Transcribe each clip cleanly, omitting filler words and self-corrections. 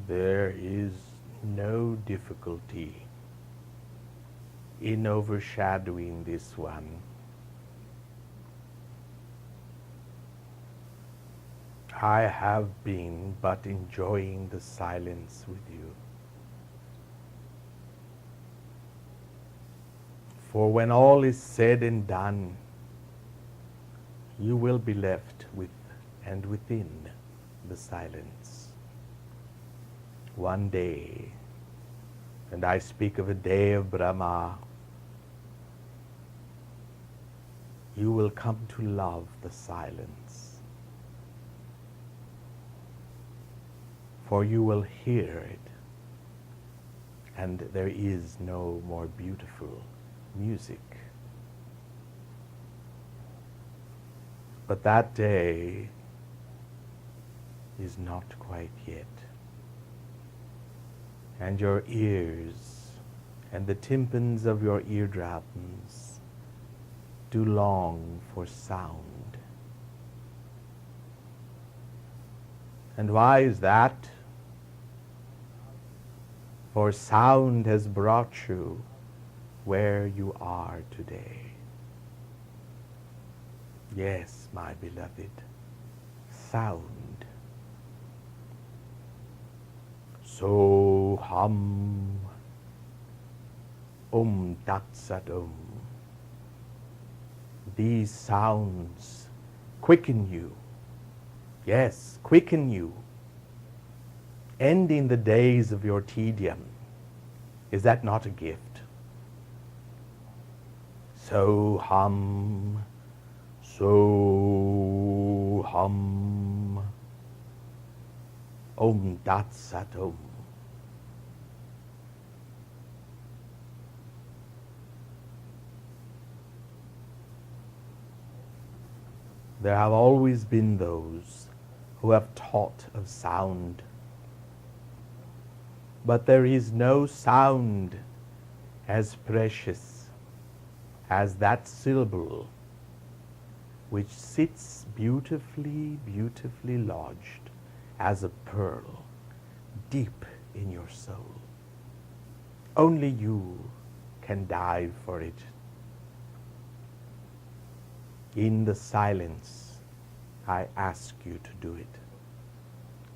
There is no difficulty in overshadowing this one. I have been but enjoying the silence with you. For when all is said and done, you will be left with and within the silence. One day, and I speak of a day of Brahma, you will come to love the silence. For you will hear it, and there is no more beautiful music. But that day is not quite yet. And your ears and the tympans of your eardrums do long for sound. And why is that? For sound has brought you where you are today. Yes, my beloved, sound. So hum, tat sat These sounds quicken you. Yes, quicken you. Ending the days of your tedium. Is that not a gift? So hum, tat sat There have always been those who have taught of sound. But there is no sound as precious as that syllable which sits beautifully, beautifully lodged as a pearl deep in your soul. Only you can dive for it. In the silence, I ask you to do it.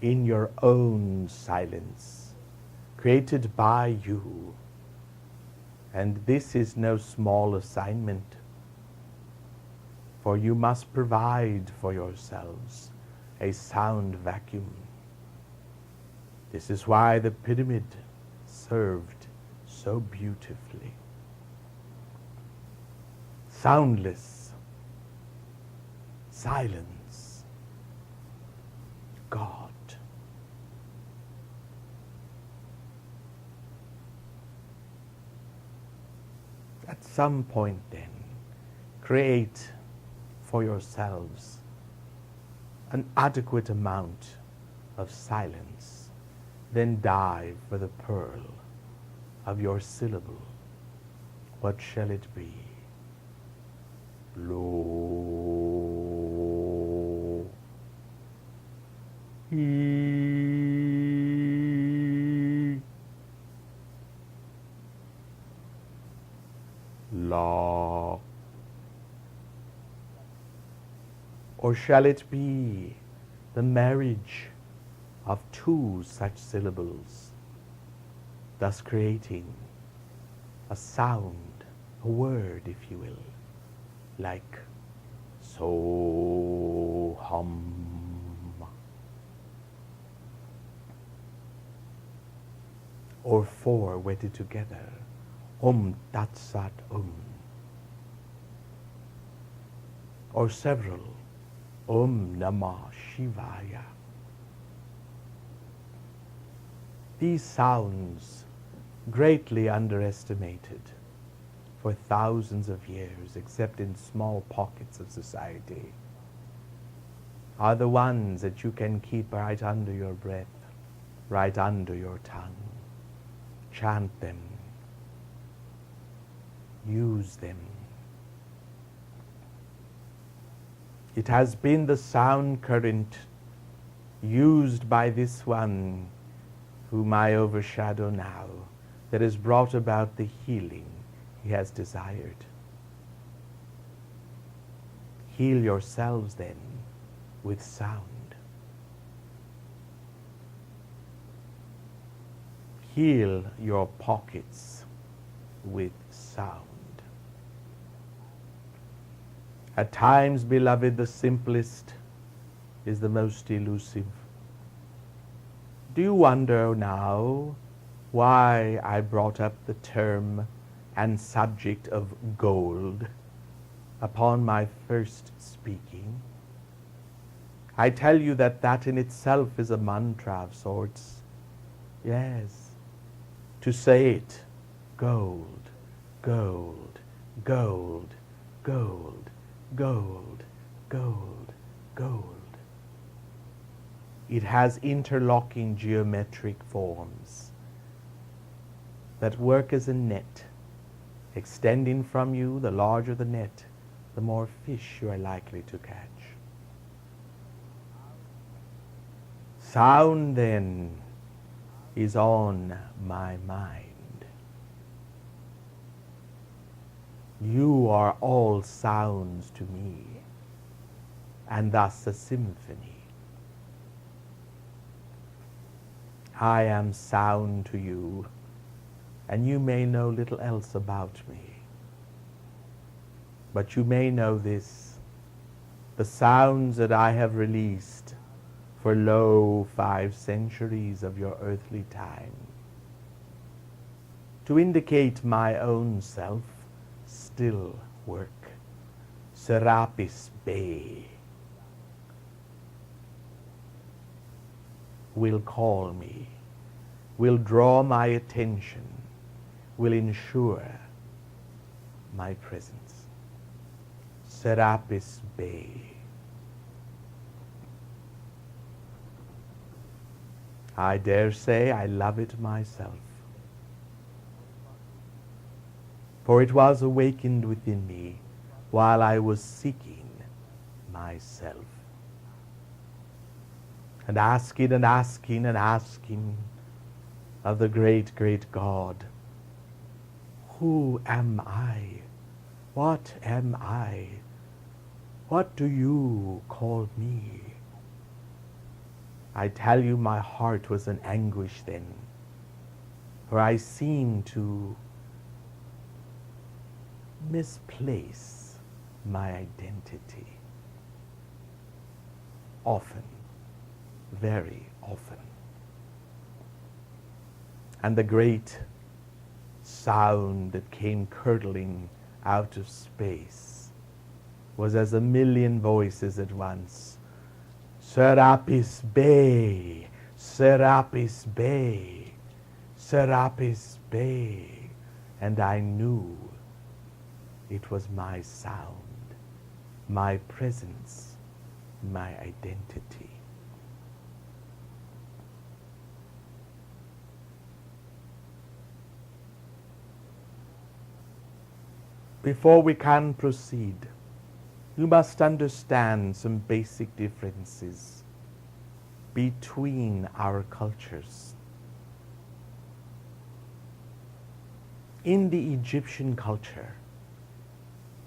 In your own silence, created by you. And this is no small assignment, for you must provide for yourselves a sound vacuum. This is why the pyramid served so beautifully. Soundless, silence, God. At some point then, create for yourselves an adequate amount of silence, then dive for the pearl of your syllable. What shall it be? Lo. He. La. Or shall it be the marriage of two such syllables, thus creating a sound, a word, if you will, like so hum. Or four wedded together, tat sat Or several, Namah Shivaya. These sounds, greatly underestimated for thousands of years, except in small pockets of society, are the ones that you can keep right under your breath, right under your tongue. Chant them. Use them. It has been the sound current used by this one whom I overshadow now, that has brought about the healing he has desired. Heal yourselves then with sound. Heal your pockets with sound. At times, beloved, the simplest is the most elusive. Do you wonder now why I brought up the term and subject of gold upon my first speaking? I tell you that that in itself is a mantra of sorts. Yes, to say it, gold, gold, gold, gold, gold, gold, gold. It has interlocking geometric forms that work as a net. Extending from you, the larger the net, the more fish you are likely to catch. Sound, then, is on my mind. You are all sounds to me, and thus a symphony. I am sound to you, and you may know little else about me. But you may know this: the sounds that I have released for lo 5 centuries of your earthly time, to indicate my own self, still work. Serapis Bey will call me, will draw my attention, will ensure my presence. Serapis Bey. I dare say I love it myself, for it was awakened within me while I was seeking myself, and asking and asking and asking of the great, great God, who am I? What am I? What do you call me? I tell you, my heart was in anguish then, for I seemed to misplace my identity. Often, very often. And the great sound that came curdling out of space was as a million voices at once. Serapis Bey, Serapis Bey, Serapis Bey. And I knew it was my sound, my presence, my identity. Before we can proceed, you must understand some basic differences between our cultures. In the Egyptian culture,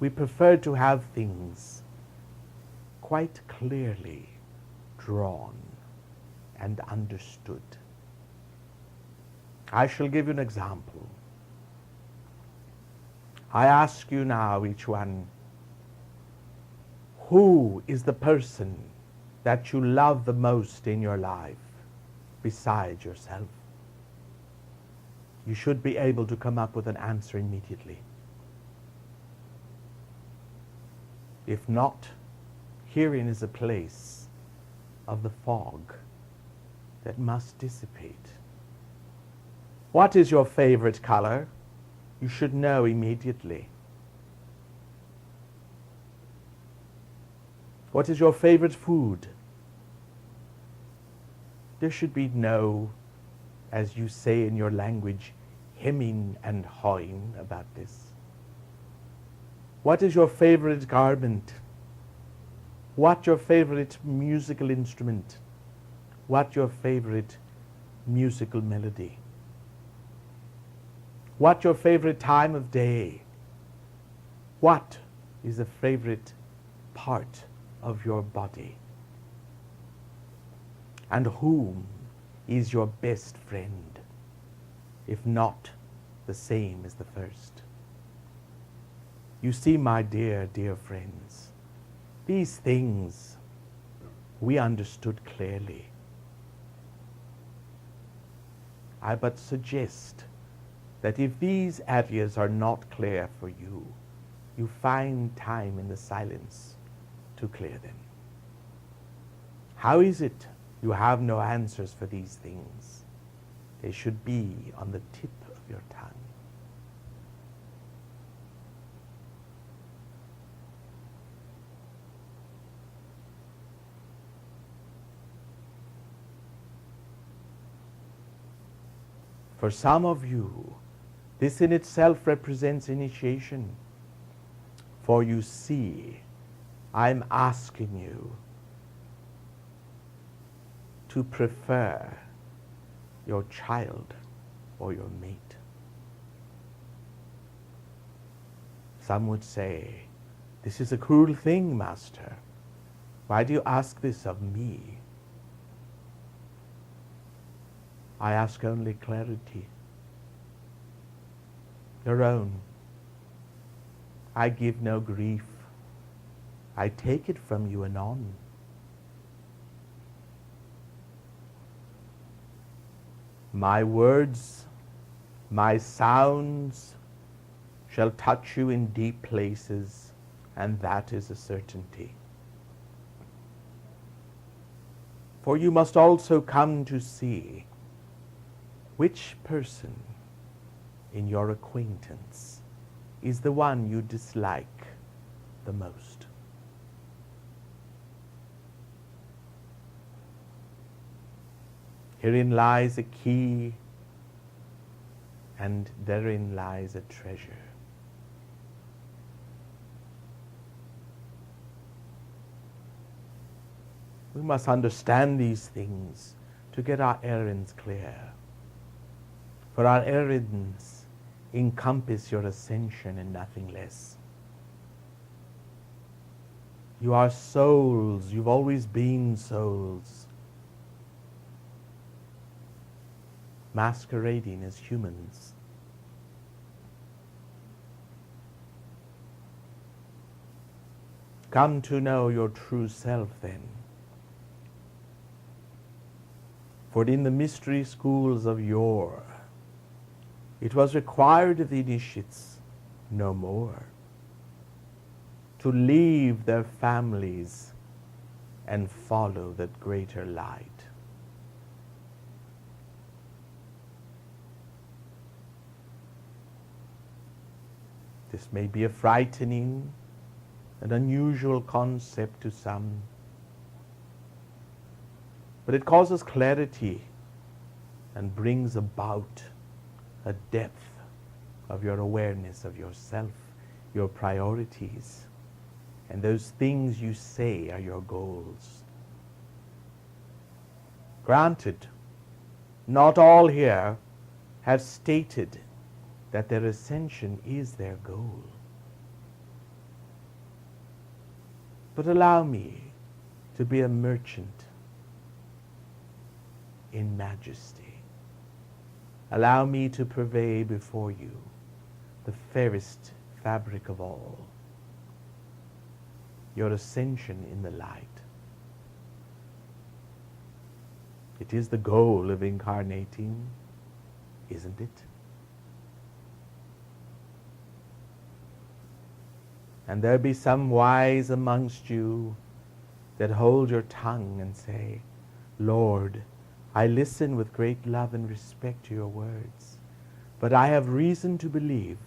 we prefer to have things quite clearly drawn and understood. I shall give you an example. I ask you now, each one, who is the person that you love the most in your life besides yourself? You should be able to come up with an answer immediately. If not, herein is a place of the fog that must dissipate. What is your favorite color? You should know immediately. What is your favorite food? There should be no, as you say in your language, hemming and hawing about this. What is your favorite garment? What your favorite musical instrument? What your favorite musical melody? What your favorite time of day? What is a favorite part of your body? And whom is your best friend, if not the same as the first? You see, my dear, dear friends, these things we understood clearly. I but suggest that if these areas are not clear for you, you find time in the silence to clear them. How is it you have no answers for these things? They should be on the tip of your tongue. For some of you, this in itself represents initiation. For you see, I'm asking you to prefer your child or your mate. Some would say, this is a cruel thing, Master. Why do you ask this of me? I ask only clarity. Your own. I give no grief. I take it from you anon. My words, my sounds shall touch you in deep places, and that is a certainty. For you must also come to see which person in your acquaintance is the one you dislike the most. Herein lies a key, and therein lies a treasure. We must understand these things to get our errands clear. For our errands encompass your ascension and nothing less. You are souls. You've always been souls, masquerading as humans. Come to know your true self then. For in the mystery schools of yore, it was required of the initiates no more to leave their families and follow that greater light. This may be a frightening and unusual concept to some, but it causes clarity and brings about a depth of your awareness of yourself, your priorities, and those things you say are your goals. Granted, not all here have stated that their ascension is their goal. But allow me to be a merchant in majesty. Allow me to purvey before you the fairest fabric of all, your ascension in the light. It is the goal of incarnating, isn't it? And there be some wise amongst you that hold your tongue and say, Lord, I listen with great love and respect to your words, but I have reason to believe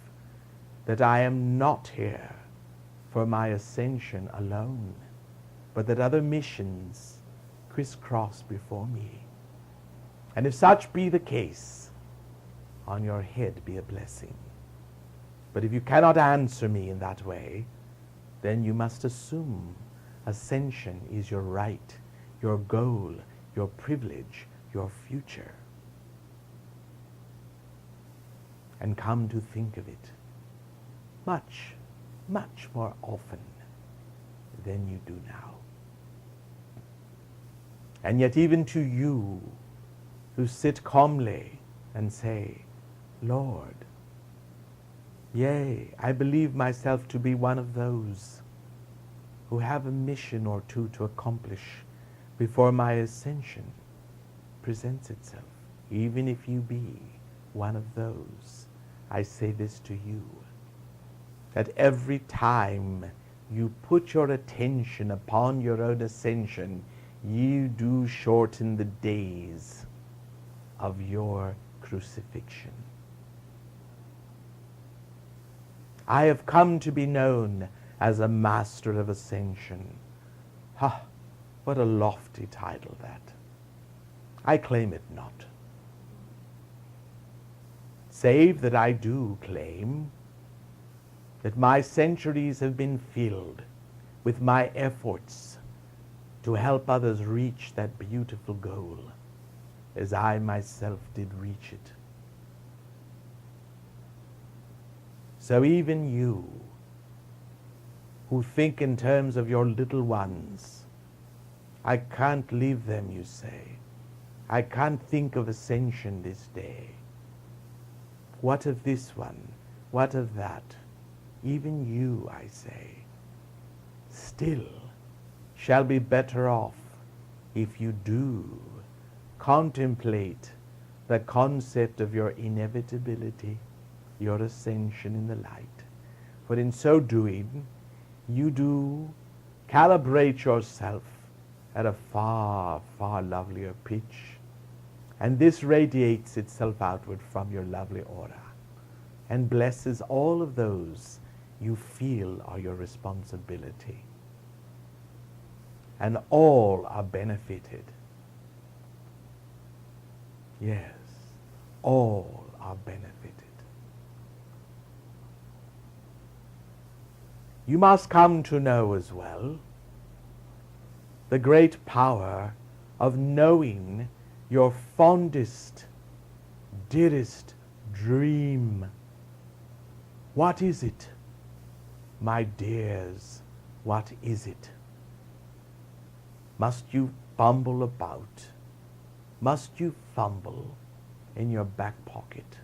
that I am not here for my ascension alone, but that other missions crisscross before me. And if such be the case, on your head be a blessing. But if you cannot answer me in that way, then you must assume ascension is your right, your goal, your privilege, your future. and come to think of it much, much more often than you do now. And yet even to you who sit calmly and say, Lord, yea, I believe myself to be one of those who have a mission or two to accomplish before my ascension presents itself. Even if you be one of those, I say this to you, that every time you put your attention upon your own ascension, you do shorten the days of your crucifixion. I have come to be known as a master of ascension. Ha! What a lofty title that. I claim it not. Save that I do claim that my centuries have been filled with my efforts to help others reach that beautiful goal, as I myself did reach it. So even you, who think in terms of your little ones, I can't leave them, you say. I can't think of ascension this day. What of this one? What of that? Even you, I say, still shall be better off if you do contemplate the concept of your inevitability, your ascension in the light. For in so doing, you do calibrate yourself at a far, far lovelier pitch. And this radiates itself outward from your lovely aura and blesses all of those you feel are your responsibility. And all are benefited. Yes, all are benefited. You must come to know as well the great power of knowing your fondest, dearest dream. What is it, my dears? What is it? Must you fumble about? Must you fumble in your back pocket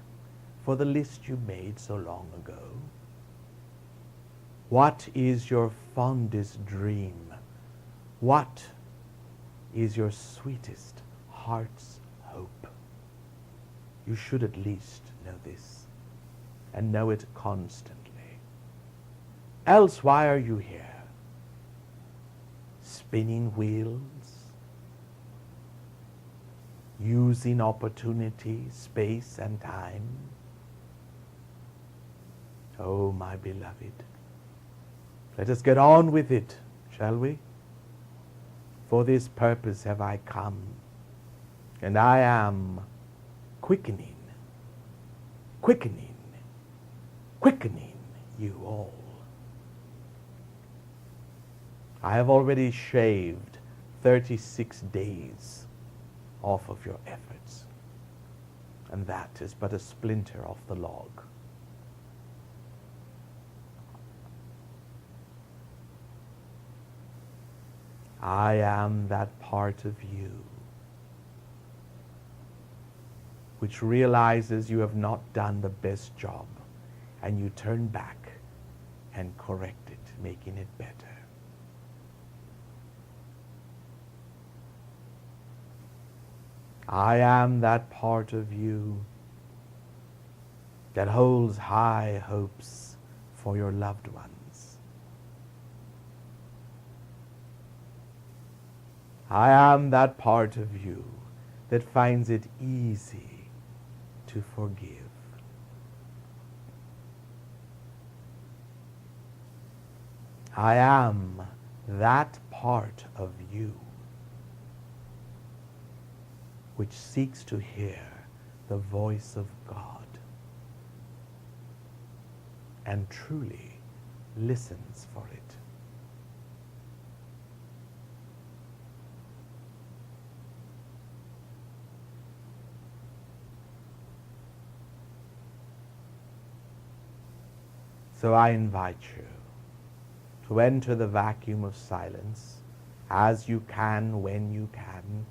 for the list you made so long ago? What is your fondest dream? What is your sweetest heart's hope? You should at least know this, and know it constantly. Else why are you here? Spinning wheels, using opportunity, space and time. Oh, my beloved, let us get on with it, shall we? For this purpose have I come, and I am quickening you all. I have already shaved 36 days off of your efforts, and that is but a splinter off the log. I am that part of you which realizes you have not done the best job, and you turn back and correct it, making it better. I am that part of you that holds high hopes for your loved ones. I am that part of you that finds it easy to forgive. I am that part of you which seeks to hear the voice of God and truly listens for it. So I invite you to enter the vacuum of silence as you can, when you can.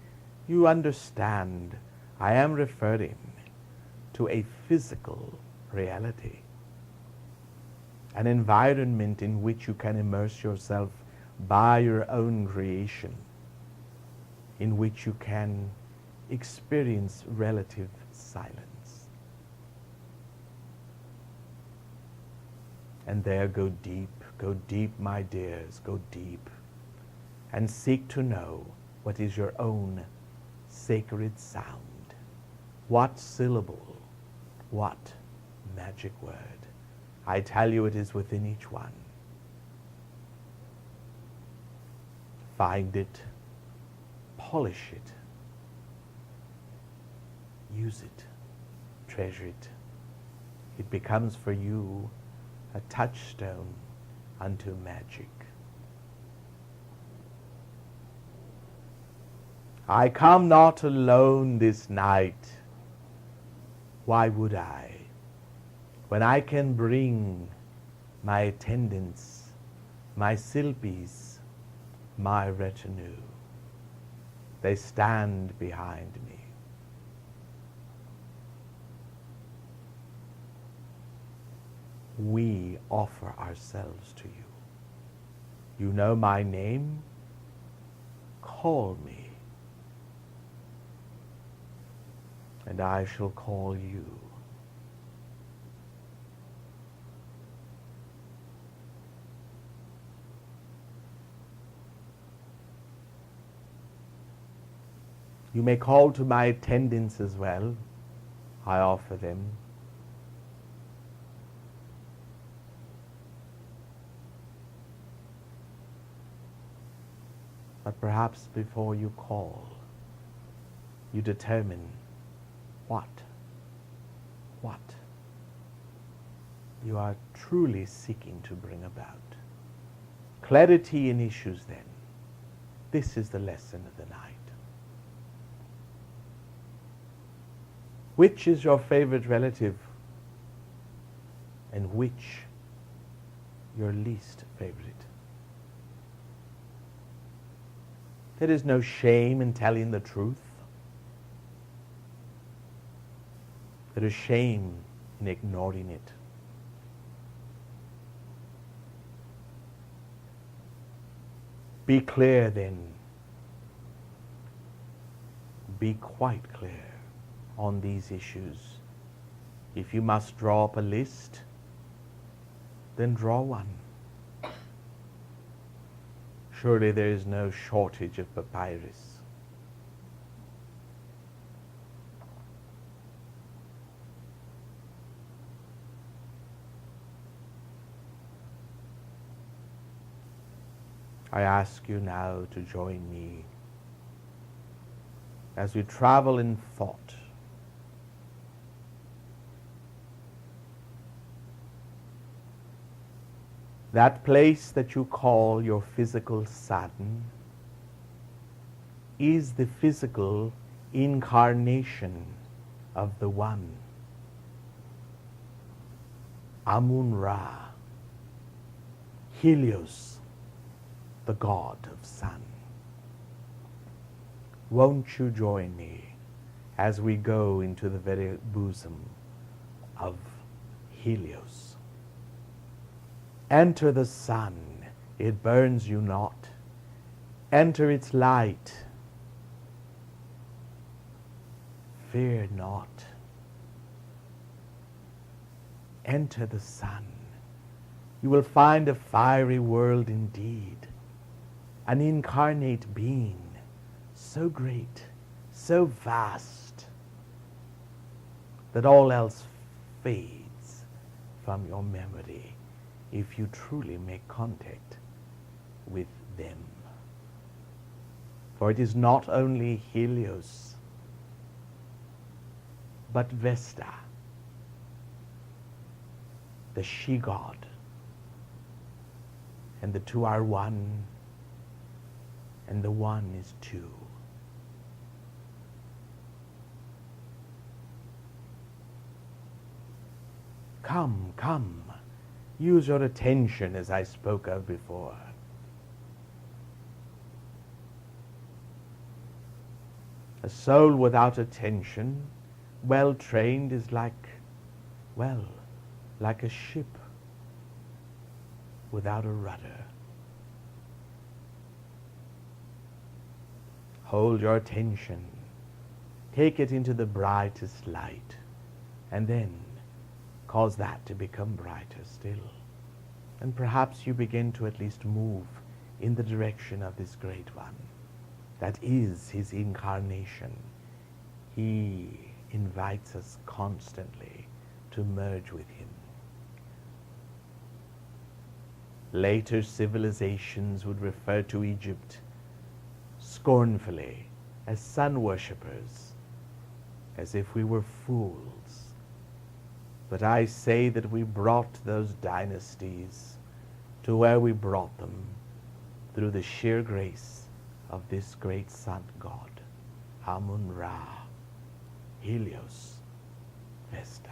You understand, I am referring to a physical reality, an environment in which you can immerse yourself by your own creation, in which you can experience relative silence. And there go deep, my dears, go deep, and seek to know what is your own sacred sound. What syllable, what magic word. I tell you, it is within each one. Find it, polish it, use it, treasure it. It becomes for you a touchstone unto magic. I come not alone this night. Why would I? When I can bring my attendants, my Silpis, my retinue. They stand behind me. We offer ourselves to you. You know my name? Call me, and I shall call you. You may call to my attendants as well. I offer them. But perhaps before you call, you determine what you are truly seeking to bring about. Clarity in issues then. This is the lesson of the night. Which is your favorite relative and which your least favorite? There is no shame in telling the truth. There is shame in ignoring it. Be clear then. Be quite clear on these issues. If you must draw up a list, then draw one. Surely there is no shortage of papyrus. I ask you now to join me as we travel in thought that place that you call your physical sadden is the physical incarnation of the One, Amun-Ra, Helios, the god of sun. Won't you join me as we go into the very bosom of Helios? Enter the sun, it burns you not. Enter its light. Fear not. Enter the sun. You will find a fiery world indeed, an incarnate being, so great, so vast, that all else fades from your memory if you truly make contact with them. For it is not only Helios, but Vesta, the she-god, and the two are one, and the one is two. Come, come, Use your attention as I spoke of before. A soul without attention, well trained, is like a ship without a rudder. Hold your attention. Take it into the brightest light, and then cause that to become brighter still. And perhaps you begin to at least move in the direction of this great one. That is his incarnation. He invites us constantly to merge with him. Later civilizations would refer to Egypt scornfully as sun worshippers, as if we were fools. But I say that we brought those dynasties to where we brought them through the sheer grace of this great sun god, Amun-Ra, Helios, Vesta.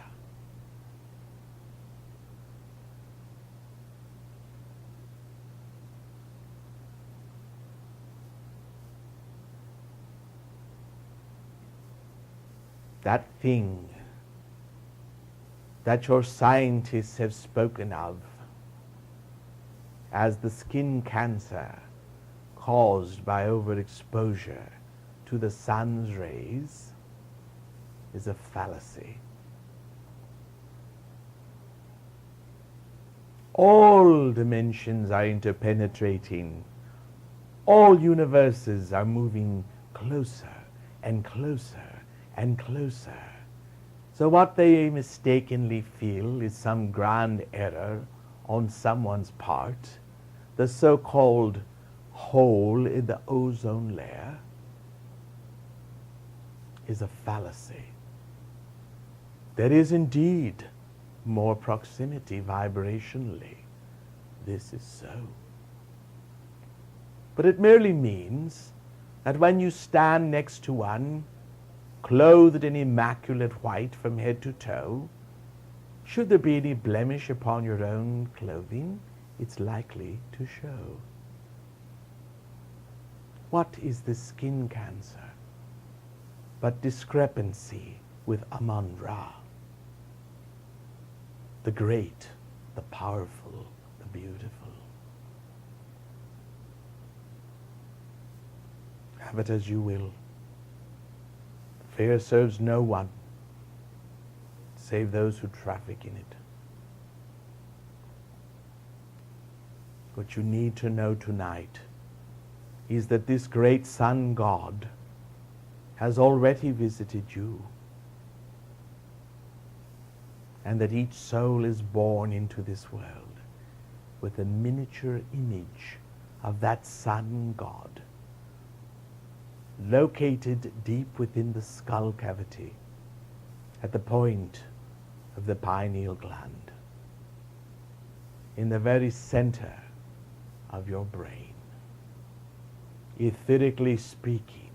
That thing that your scientists have spoken of as the skin cancer caused by overexposure to the sun's rays is a fallacy. All dimensions are interpenetrating. All universes are moving closer and closer and closer. So what they mistakenly feel is some grand error on someone's part, the so-called hole in the ozone layer, is a fallacy. There is indeed more proximity vibrationally. This is so. But it merely means that when you stand next to one, clothed in immaculate white from head to toe, should there be any blemish upon your own clothing, it's likely to show. What is the skin cancer but discrepancy with Amun-Ra, the great, the powerful, the beautiful? Have it as you will. Fear serves no one save those who traffic in it. What you need to know tonight is that this great sun god has already visited you, and that each soul is born into this world with a miniature image of that sun god located deep within the skull cavity at the point of the pineal gland, in the very center of your brain. Etherically speaking,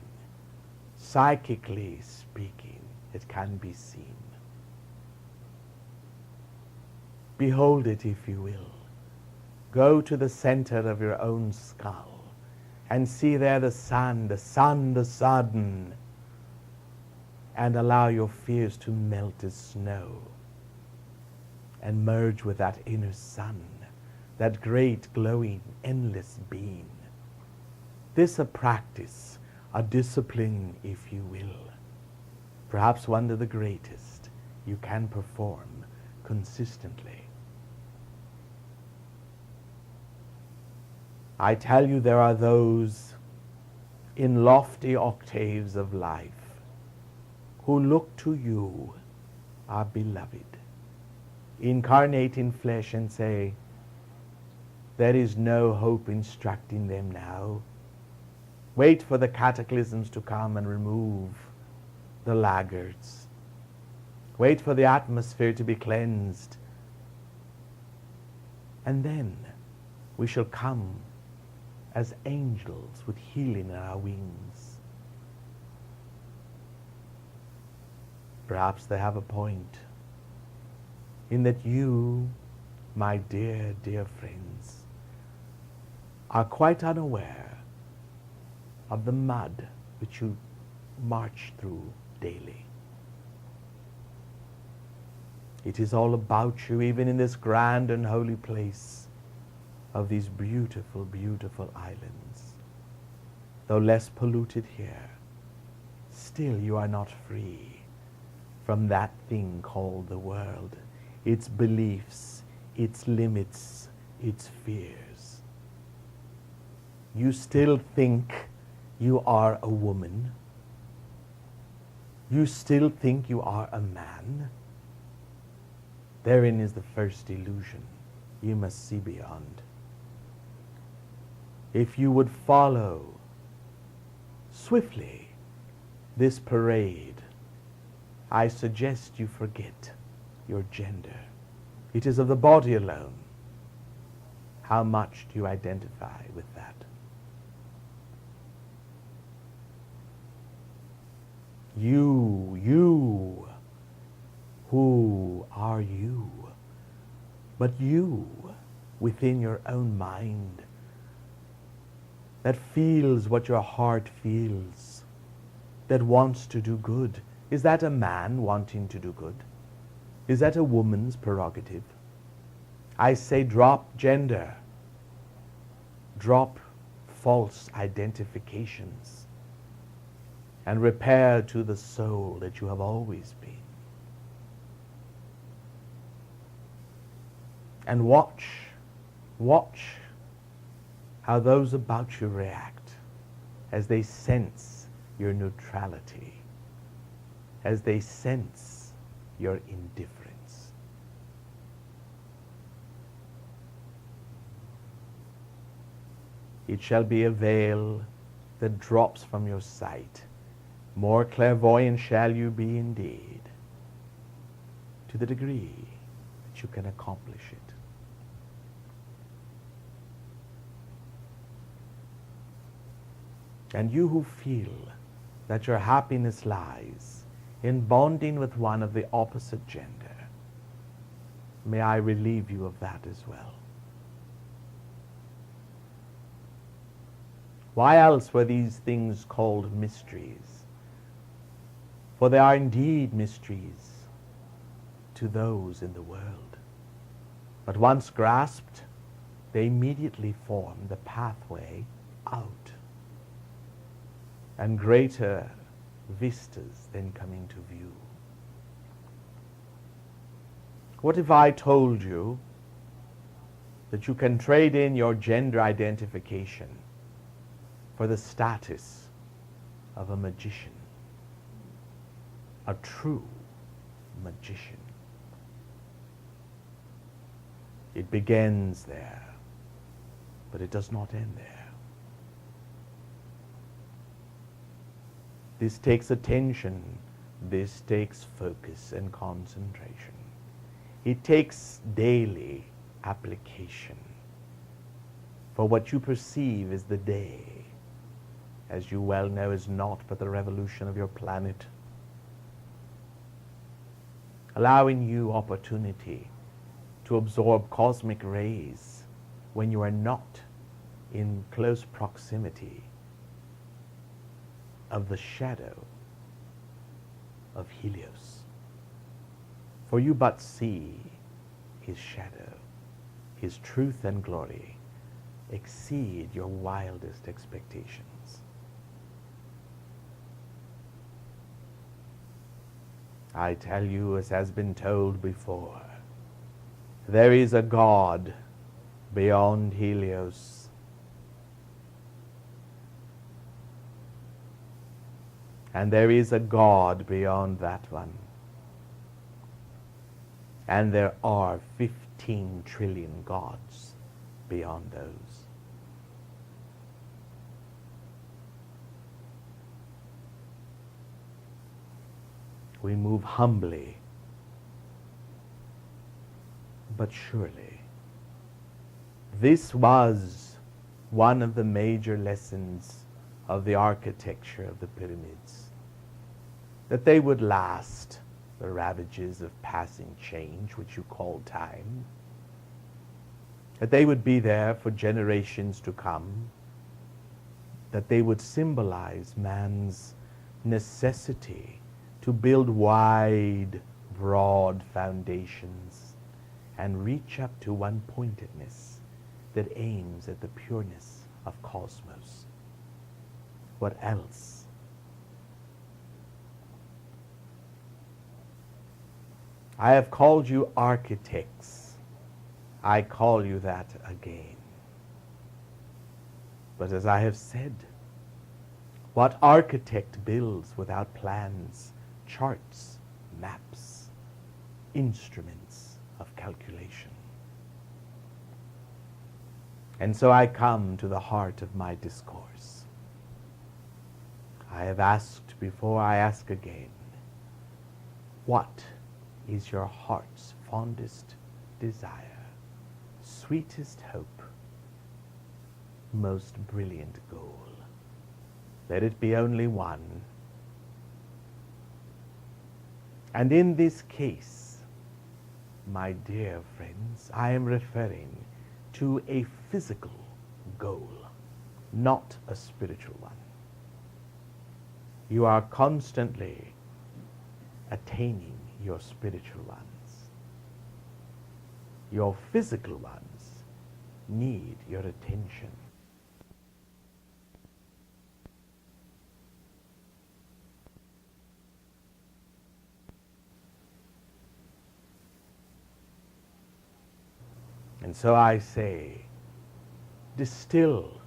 psychically speaking, it can be seen. Behold it if you will. Go to the center of your own skull and see there the sun, the sun, the sun, and allow your fears to melt as snow and merge with that inner sun, that great, glowing, endless being. This a practice, a discipline, if you will, perhaps one of the greatest you can perform consistently. I tell you, there are those in lofty octaves of life who look to you, our beloved, incarnate in flesh, and say, there is no hope instructing them now. Wait for the cataclysms to come and remove the laggards. Wait for the atmosphere to be cleansed. And then we shall come as angels with healing in our wings. Perhaps they have a point in that you my dear, dear friends, are quite unaware of the mud which you march through daily. It is all about you, even in this grand and holy place of these beautiful, beautiful islands. Though less polluted here, still you are not free from that thing called the world, its beliefs, its limits, its fears. You still think you are a woman. You still think you are a man. Therein is the first illusion. You must see beyond. If you would follow swiftly this parade, I suggest you forget your gender. It is of the body alone. How much do you identify with that? You, who are you? But you, within your own mind, that feels what your heart feels, that wants to do good. Is that a man wanting to do good? Is that a woman's prerogative? I say drop gender. Drop false identifications and repair to the soul that you have always been. And watch how those about you react as they sense your neutrality, as they sense your indifference. It shall be a veil that drops from your sight. More clairvoyant shall you be indeed, to the degree that you can accomplish it. And you who feel that your happiness lies in bonding with one of the opposite gender, may I relieve you of that as well. Why else were these things called mysteries? For they are indeed mysteries to those in the world. But once grasped, they immediately form the pathway out. And greater vistas then come into view. What if I told you that you can trade in your gender identification for the status of a magician, a true magician? It begins there, but it does not end there. This takes attention. This takes focus and concentration. It takes daily application. For what you perceive is the day, as you well know, is naught but the revolution of your planet, allowing you opportunity to absorb cosmic rays when you are not in close proximity of the shadow of Helios. For you but see his shadow. His truth and glory exceed your wildest expectations. I tell you, as has been told before, there is a God beyond Helios. And there is a God beyond that one. And there are 15 trillion gods beyond those. We move humbly, but surely. This was one of the major lessons of the architecture of the pyramids, that they would last the ravages of passing change, which you call time, that they would be there for generations to come, that they would symbolize man's necessity to build wide, broad foundations and reach up to one-pointedness that aims at the pureness of cosmos. What else? I have called you architects. I call you that again. But as I have said, what architect builds without plans, charts, maps, instruments of calculation? And so I come to the heart of my discourse. I have asked before, I ask again, what is your heart's fondest desire, sweetest hope, most brilliant goal? Let it be only one. And in this case, my dear friends, I am referring to a physical goal, not a spiritual one. You are constantly attaining your spiritual ones. Your physical ones need your attention. And so I say, distill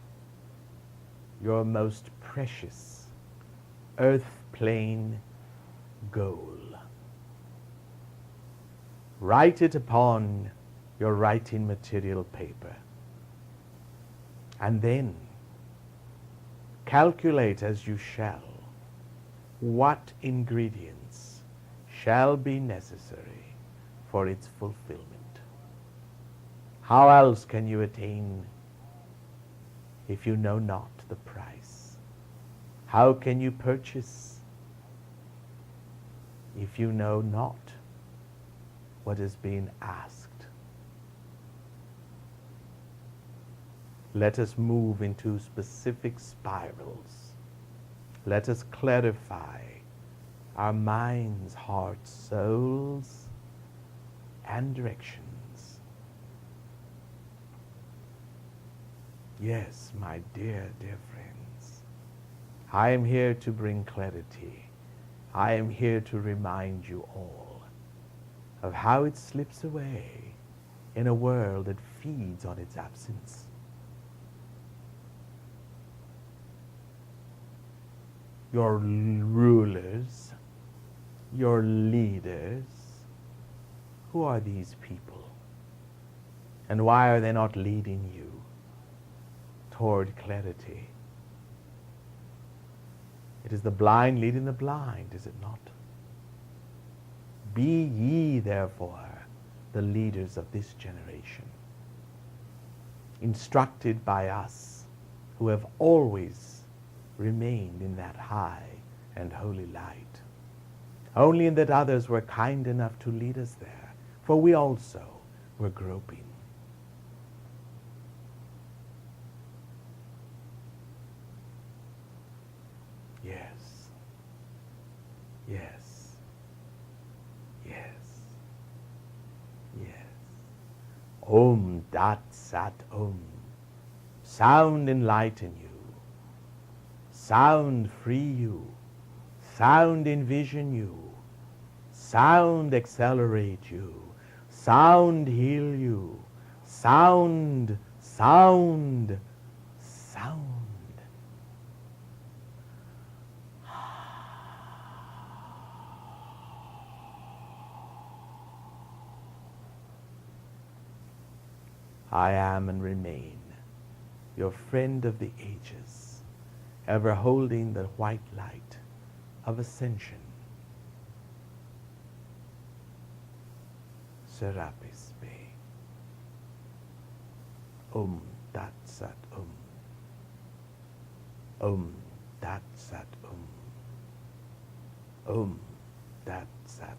your most precious earth-plane goal. Write it upon your writing material paper. And then calculate as you shall what ingredients shall be necessary for its fulfillment. How else can you attain if you know not the price? How can you purchase if you know not what is being asked? Let us move into specific spirals. Let us clarify our minds, hearts, souls, and directions. Yes, my dear, dear friends, I am here to bring clarity. I am here to remind you all of how it slips away in a world that feeds on its absence. Your rulers, your leaders, who are these people? And why are they not leading you toward clarity? It is the blind leading the blind, is it not? Be ye therefore the leaders of this generation, instructed by us who have always remained in that high and holy light, only in that others were kind enough to lead us there, for we also were groping. Yes, yes, yes, yes. Om Dat Sat Om. Sound enlighten you. Sound free you. Sound envision you. Sound accelerate you. Sound heal you. Sound, sound, sound. I am and remain your friend of the ages, ever holding the white light of ascension. Serapis Bey. Om Dat Sat Om. Om Dat Sat Om. Om Dat Sat